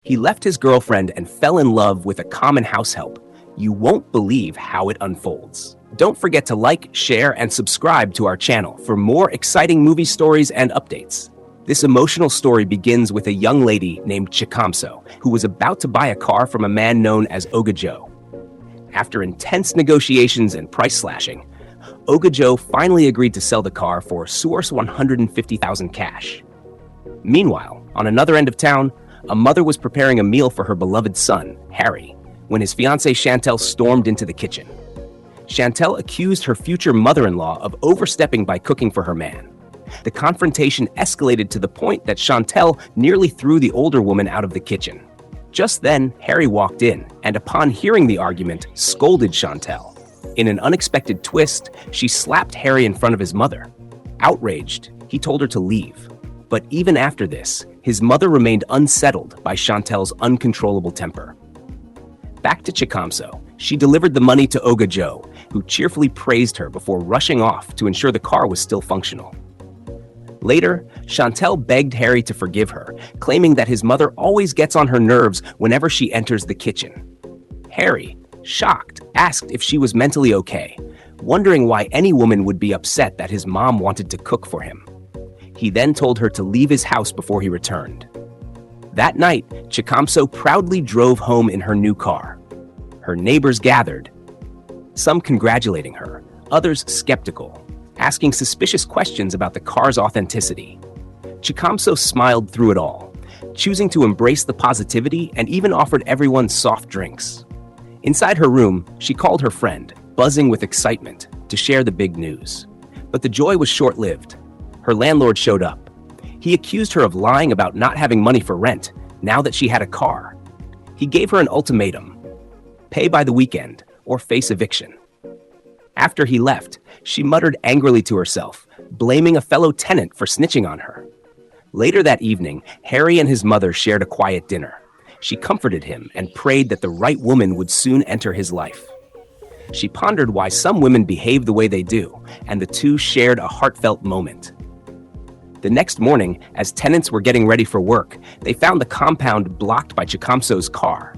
He left his girlfriend and fell in love with a common house help. You won't believe how it unfolds. Don't forget to like, share, and subscribe to our channel for more exciting movie stories and updates. This emotional story begins with a young lady named Chicamso, who was about to buy a car from a man known as Oga Joe. After intense negotiations and price slashing, Oga Joe finally agreed to sell the car for source 150,000 cash. Meanwhile, on another end of town, a mother was preparing a meal for her beloved son, Harry, when his fiancée Chantel stormed into the kitchen. Chantel accused her future mother-in-law of overstepping by cooking for her man. The confrontation escalated to the point that Chantel nearly threw the older woman out of the kitchen. Just then, Harry walked in, and upon hearing the argument, scolded Chantel. In an unexpected twist, she slapped Harry in front of his mother. Outraged, he told her to leave. But even after this, his mother remained unsettled by Chantel's uncontrollable temper. Back to Chicamso, she delivered the money to Oga Joe, who cheerfully praised her before rushing off to ensure the car was still functional. Later, Chantel begged Harry to forgive her, claiming that his mother always gets on her nerves whenever she enters the kitchen. Harry, shocked, asked if she was mentally okay, wondering why any woman would be upset that his mom wanted to cook for him. He then told her to leave his house before he returned. That night, Chicamso proudly drove home in her new car. Her neighbors gathered, some congratulating her, others skeptical, asking suspicious questions about the car's authenticity. Chicamso smiled through it all, choosing to embrace the positivity and even offered everyone soft drinks. Inside her room, she called her friend, buzzing with excitement, to share the big news. But the joy was short-lived. Her landlord showed up. He accused her of lying about not having money for rent now that she had a car. He gave her an ultimatum: pay by the weekend or face eviction. After he left, she muttered angrily to herself, blaming a fellow tenant for snitching on her. Later that evening, Harry and his mother shared a quiet dinner. She comforted him and prayed that the right woman would soon enter his life. She pondered why some women behave the way they do, and the two shared a heartfelt moment. The next morning, as tenants were getting ready for work, they found the compound blocked by Chicamso's car.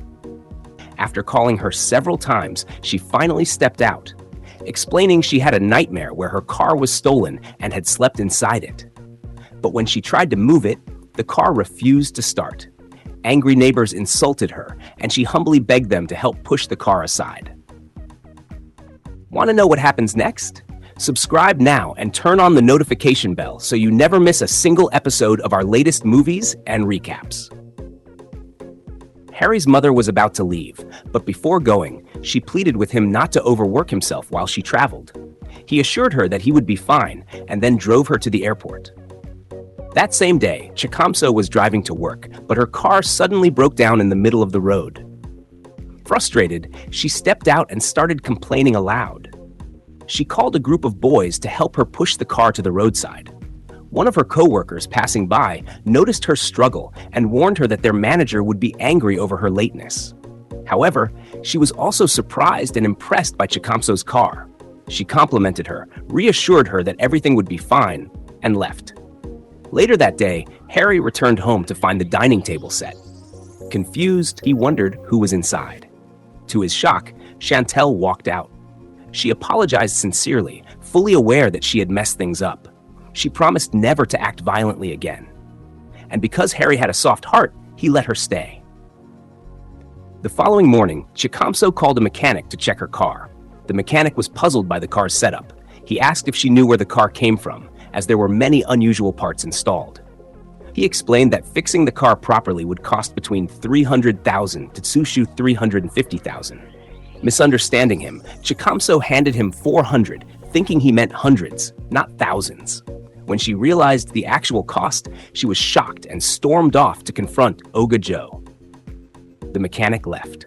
After calling her several times, she finally stepped out, explaining she had a nightmare where her car was stolen and had slept inside it. But when she tried to move it, the car refused to start. Angry neighbors insulted her, and she humbly begged them to help push the car aside. Want to know what happens next? Subscribe now and turn on the notification bell so you never miss a single episode of our latest movies and recaps. Harry's mother was about to leave, but before going, she pleaded with him not to overwork himself while she traveled. He assured her that he would be fine and then drove her to the airport. That same day, Chicamso was driving to work, but her car suddenly broke down in the middle of the road. Frustrated, she stepped out and started complaining aloud. She called a group of boys to help her push the car to the roadside. One of her co-workers passing by noticed her struggle and warned her that their manager would be angry over her lateness. However, she was also surprised and impressed by Chicamso's car. She complimented her, reassured her that everything would be fine, and left. Later that day, Harry returned home to find the dining table set. Confused, he wondered who was inside. To his shock, Chantel walked out. She apologized sincerely, fully aware that she had messed things up. She promised never to act violently again. And because Harry had a soft heart, he let her stay. The following morning, Chicamso called a mechanic to check her car. The mechanic was puzzled by the car's setup. He asked if she knew where the car came from, as there were many unusual parts installed. He explained that fixing the car properly would cost between $300,000 to Tsushu $350,000. Misunderstanding him, Chicamso handed him $400, thinking he meant hundreds, not thousands. When she realized the actual cost, she was shocked and stormed off to confront Oga Joe. The mechanic left.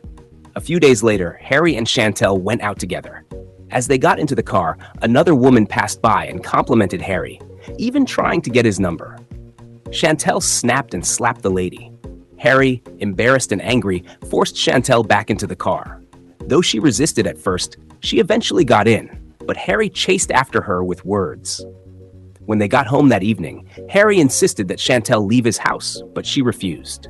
A few days later, Harry and Chantel went out together. As they got into the car, another woman passed by and complimented Harry, even trying to get his number. Chantel snapped and slapped the lady. Harry, embarrassed and angry, forced Chantel back into the car. Though she resisted at first, she eventually got in, but Harry chased after her with words. When they got home that evening, Harry insisted that Chantel leave his house, but she refused.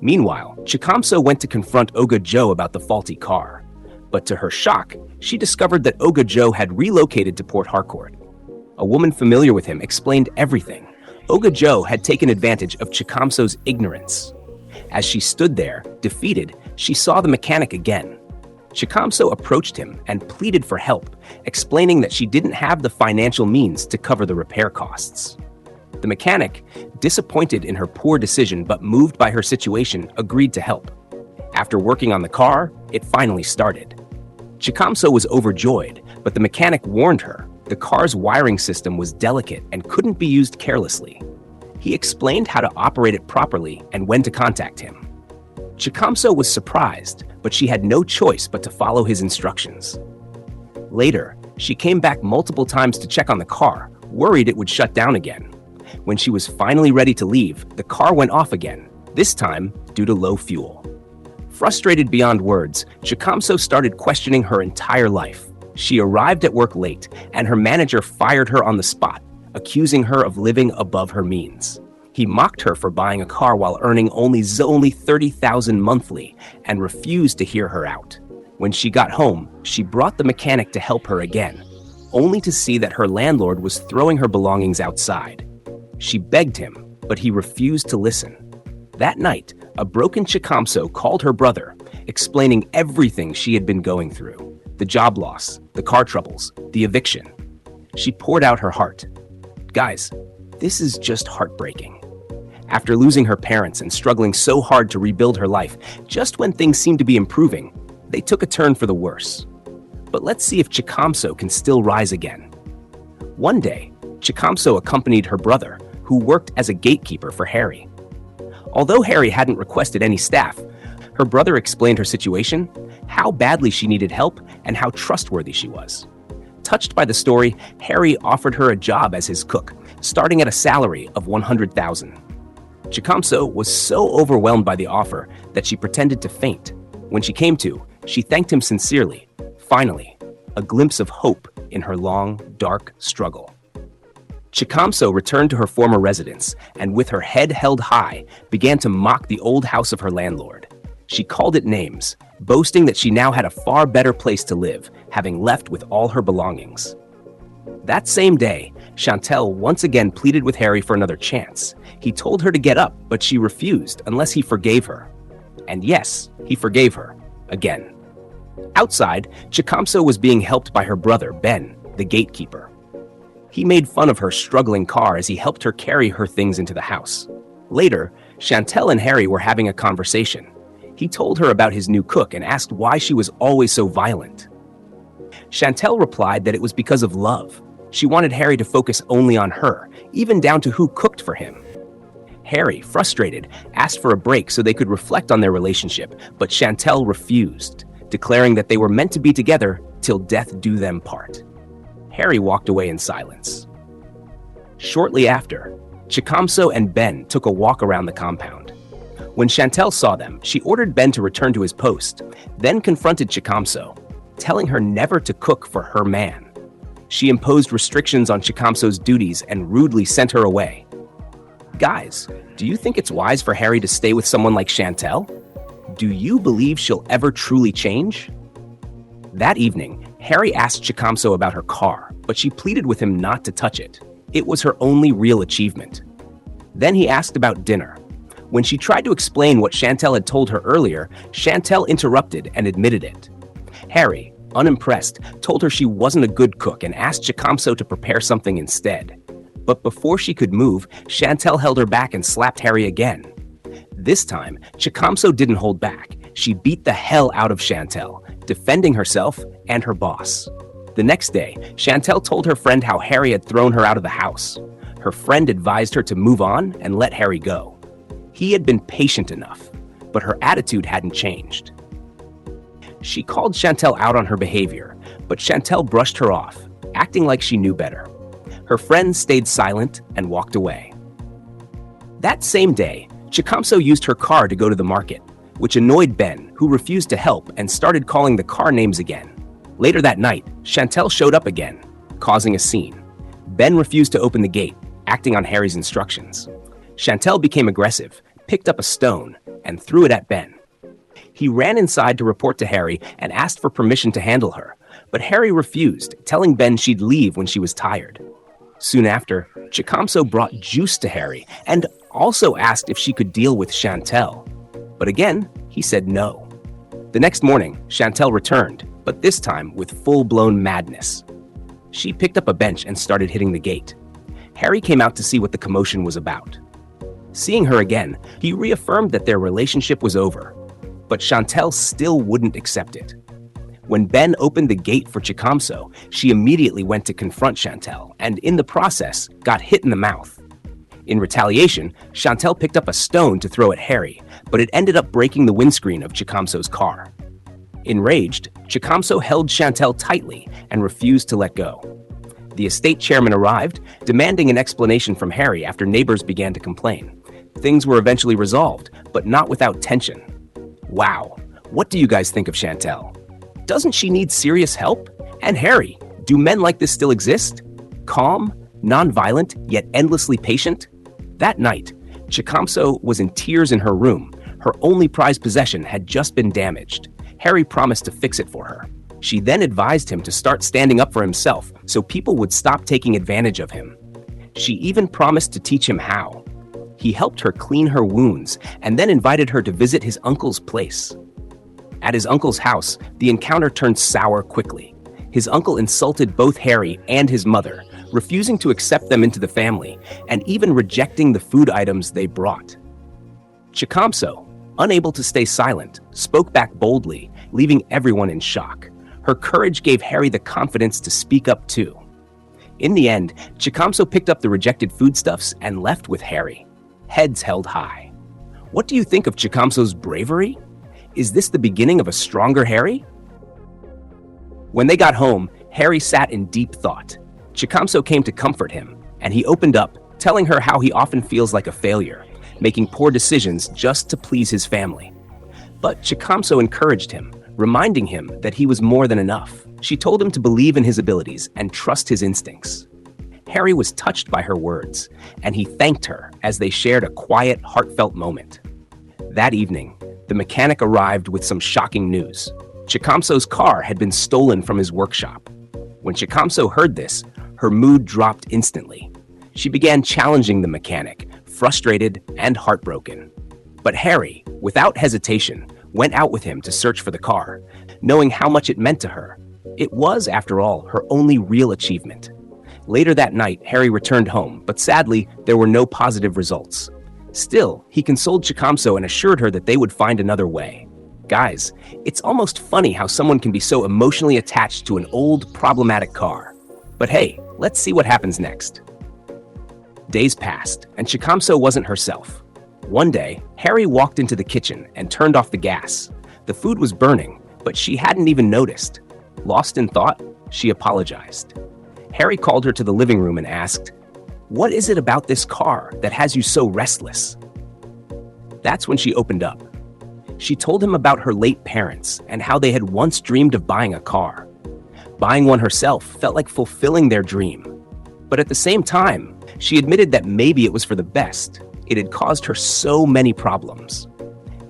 Meanwhile, Chicamso went to confront Oga Joe about the faulty car. But to her shock, she discovered that Oga Joe had relocated to Port Harcourt. A woman familiar with him explained everything. Oga Joe had taken advantage of Chicamso's ignorance. As she stood there, defeated, she saw the mechanic again. Chicamso approached him and pleaded for help, explaining that she didn't have the financial means to cover the repair costs. The mechanic, disappointed in her poor decision but moved by her situation, agreed to help. After working on the car, it finally started. Chicamso was overjoyed, but the mechanic warned her the car's wiring system was delicate and couldn't be used carelessly. He explained how to operate it properly and when to contact him. Chicamso was surprised, but she had no choice but to follow his instructions. Later, she came back multiple times to check on the car, worried it would shut down again. When she was finally ready to leave, the car went off again, this time due to low fuel. Frustrated beyond words, Chicamso started questioning her entire life. She arrived at work late, and her manager fired her on the spot, accusing her of living above her means. He mocked her for buying a car while earning only $30,000 monthly and refused to hear her out. When she got home, she brought the mechanic to help her again, only to see that her landlord was throwing her belongings outside. She begged him, but he refused to listen. That night, a broken Chicamso called her brother, explaining everything she had been going through. The job loss, the car troubles, the eviction. She poured out her heart. Guys, this is just heartbreaking. After losing her parents and struggling so hard to rebuild her life, just when things seemed to be improving, they took a turn for the worse. But let's see if Chicamso can still rise again. One day, Chicamso accompanied her brother, who worked as a gatekeeper for Harry. Although Harry hadn't requested any staff, her brother explained her situation, how badly she needed help, and how trustworthy she was. Touched by the story, Harry offered her a job as his cook, starting at a salary of $100,000. Chicamso was so overwhelmed by the offer that she pretended to faint. When she came to, she thanked him sincerely. Finally, a glimpse of hope in her long, dark struggle. Chicamso returned to her former residence and, with her head held high, began to mock the old house of her landlord. She called it names, boasting that she now had a far better place to live, having left with all her belongings. That same day, Chantel once again pleaded with Harry for another chance. He told her to get up, but she refused unless he forgave her. And yes, he forgave her, again. Outside, Chicamso was being helped by her brother, Ben, the gatekeeper. He made fun of her struggling car as he helped her carry her things into the house. Later, Chantel and Harry were having a conversation. He told her about his new cook and asked why she was always so violent. Chantel replied that it was because of love. She wanted Harry to focus only on her, even down to who cooked for him. Harry, frustrated, asked for a break so they could reflect on their relationship, but Chantel refused, declaring that they were meant to be together till death do them part. Harry walked away in silence. Shortly after, Chicamso and Ben took a walk around the compound. When Chantel saw them, she ordered Ben to return to his post, then confronted Chicamso, telling her never to cook for her man. She imposed restrictions on Chicamso's duties and rudely sent her away. Guys, do you think it's wise for Harry to stay with someone like Chantel? Do you believe she'll ever truly change? That evening, Harry asked Chicamso about her car, but she pleaded with him not to touch it. It was her only real achievement. Then he asked about dinner. When she tried to explain what Chantel had told her earlier, Chantel interrupted and admitted it. Harry, unimpressed, told her she wasn't a good cook and asked Chicamso to prepare something instead. But before she could move, Chantel held her back and slapped Harry again. This time, Chicamso didn't hold back. She beat the hell out of Chantel, defending herself and her boss. The next day, Chantel told her friend how Harry had thrown her out of the house. Her friend advised her to move on and let Harry go. He had been patient enough, but her attitude hadn't changed. She called Chantel out on her behavior, but Chantel brushed her off, acting like she knew better. Her friend stayed silent and walked away. That same day, Chicamso used her car to go to the market, which annoyed Ben, who refused to help and started calling the car names again. Later that night, Chantel showed up again, causing a scene. Ben refused to open the gate, acting on Harry's instructions. Chantel became aggressive, picked up a stone and threw it at Ben. He ran inside to report to Harry and asked for permission to handle her, but Harry refused, telling Ben she'd leave when she was tired. Soon after, Chicamso brought juice to Harry and also asked if she could deal with Chantel. But again, he said no. The next morning, Chantel returned, but this time with full-blown madness. She picked up a bench and started hitting the gate. Harry came out to see what the commotion was about. Seeing her again, he reaffirmed that their relationship was over, but Chantel still wouldn't accept it. When Ben opened the gate for Chicamso, she immediately went to confront Chantel and, in the process, got hit in the mouth. In retaliation, Chantel picked up a stone to throw at Harry, but it ended up breaking the windscreen of Chicamso's car. Enraged, Chicamso held Chantel tightly and refused to let go. The estate chairman arrived, demanding an explanation from Harry after neighbors began to complain. Things were eventually resolved, but not without tension. Wow, what do you guys think of Chantel? Doesn't she need serious help? And Harry, do men like this still exist? Calm, non-violent, yet endlessly patient? That night, Chicamso was in tears in her room. Her only prized possession had just been damaged. Harry promised to fix it for her. She then advised him to start standing up for himself so people would stop taking advantage of him. She even promised to teach him how. He helped her clean her wounds and then invited her to visit his uncle's place. At his uncle's house, the encounter turned sour quickly. His uncle insulted both Harry and his mother, refusing to accept them into the family and even rejecting the food items they brought. Chicamso, unable to stay silent, spoke back boldly, leaving everyone in shock. Her courage gave Harry the confidence to speak up too. In the end, Chicamso picked up the rejected foodstuffs and left with Harry, heads held high. What do you think of Chicamso's bravery? Is this the beginning of a stronger Harry? When they got home, Harry sat in deep thought. Chicamso came to comfort him, and he opened up, telling her how he often feels like a failure, making poor decisions just to please his family. But Chicamso encouraged him, reminding him that he was more than enough. She told him to believe in his abilities and trust his instincts. Harry was touched by her words, and he thanked her as they shared a quiet, heartfelt moment. That evening, the mechanic arrived with some shocking news. Chicamso's car had been stolen from his workshop. When Chicamso heard this, her mood dropped instantly. She began challenging the mechanic, frustrated and heartbroken. But Harry, without hesitation, went out with him to search for the car, knowing how much it meant to her. It was, after all, her only real achievement. Later that night, Harry returned home, but sadly, there were no positive results. Still, he consoled Chicamso and assured her that they would find another way. Guys, it's almost funny how someone can be so emotionally attached to an old, problematic car. But hey, let's see what happens next. Days passed, and Chicamso wasn't herself. One day, Harry walked into the kitchen and turned off the gas. The food was burning, but she hadn't even noticed. Lost in thought, she apologized. Harry called her to the living room and asked, "What is it about this car that has you so restless?" That's when she opened up. She told him about her late parents and how they had once dreamed of buying a car. Buying one herself felt like fulfilling their dream. But at the same time, she admitted that maybe it was for the best. It had caused her so many problems.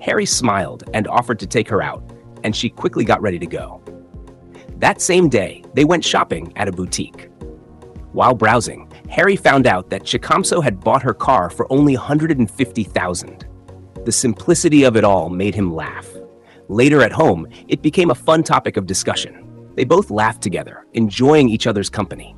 Harry smiled and offered to take her out, and she quickly got ready to go. That same day, they went shopping at a boutique. While browsing, Harry found out that Chicamso had bought her car for only $150,000. The simplicity of it all made him laugh. Later at home, it became a fun topic of discussion. They both laughed together, enjoying each other's company.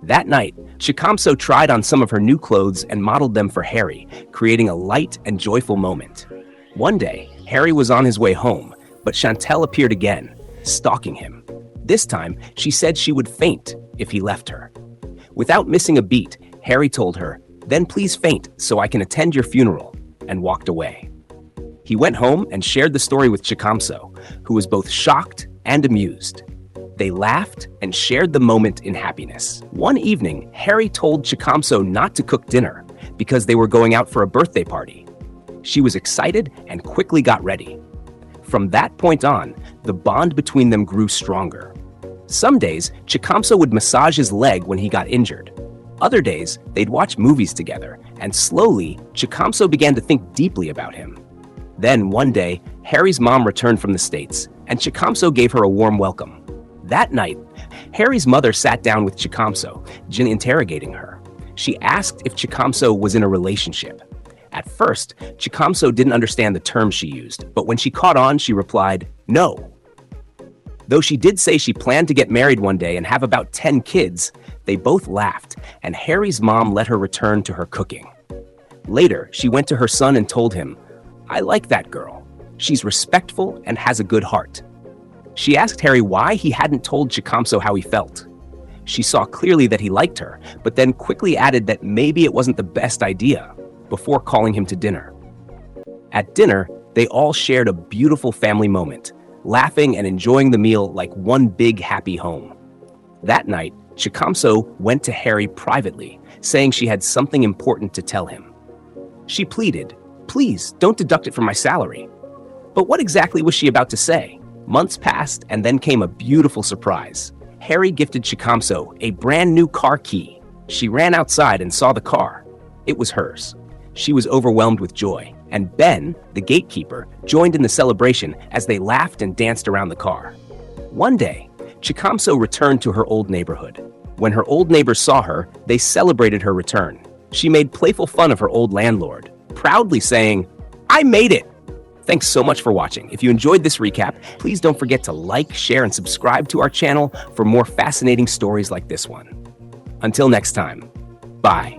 That night, Chicamso tried on some of her new clothes and modeled them for Harry, creating a light and joyful moment. One day, Harry was on his way home, but Chantel appeared again, stalking him. This time, she said she would faint if he left her. Without missing a beat, Harry told her, "Then please faint so I can attend your funeral," and walked away. He went home and shared the story with Chicamso, who was both shocked and amused. They laughed and shared the moment in happiness. One evening, Harry told Chicamso not to cook dinner because they were going out for a birthday party. She was excited and quickly got ready. From that point on, the bond between them grew stronger. Some days, Chicamso would massage his leg when he got injured. Other days, they'd watch movies together, and slowly, Chicamso began to think deeply about him. Then, one day, Harry's mom returned from the States, and Chicamso gave her a warm welcome. That night, Harry's mother sat down with Chicamso, interrogating her. She asked if Chicamso was in a relationship. At first, Chicamso didn't understand the term she used, but when she caught on, she replied, "No." Though she did say she planned to get married one day and have about 10 kids, they both laughed, and Harry's mom let her return to her cooking. Later, she went to her son and told him, "I like that girl. She's respectful and has a good heart." She asked Harry why he hadn't told Chicamso how he felt. She saw clearly that he liked her, but then quickly added that maybe it wasn't the best idea, before calling him to dinner. At dinner, they all shared a beautiful family moment, laughing and enjoying the meal like one big happy home. That night, Chicamso went to Harry privately, saying she had something important to tell him. She pleaded, "Please, don't deduct it from my salary." But what exactly was she about to say? Months passed, and then came a beautiful surprise. Harry gifted Chicamso a brand new car key. She ran outside and saw the car. It was hers. She was overwhelmed with joy, and Ben, the gatekeeper, joined in the celebration as they laughed and danced around the car. One day, Chicamso returned to her old neighborhood. When her old neighbors saw her, they celebrated her return. She made playful fun of her old landlord, proudly saying, "I made it!" Thanks so much for watching. If you enjoyed this recap, please don't forget to like, share, and subscribe to our channel for more fascinating stories like this one. Until next time, bye.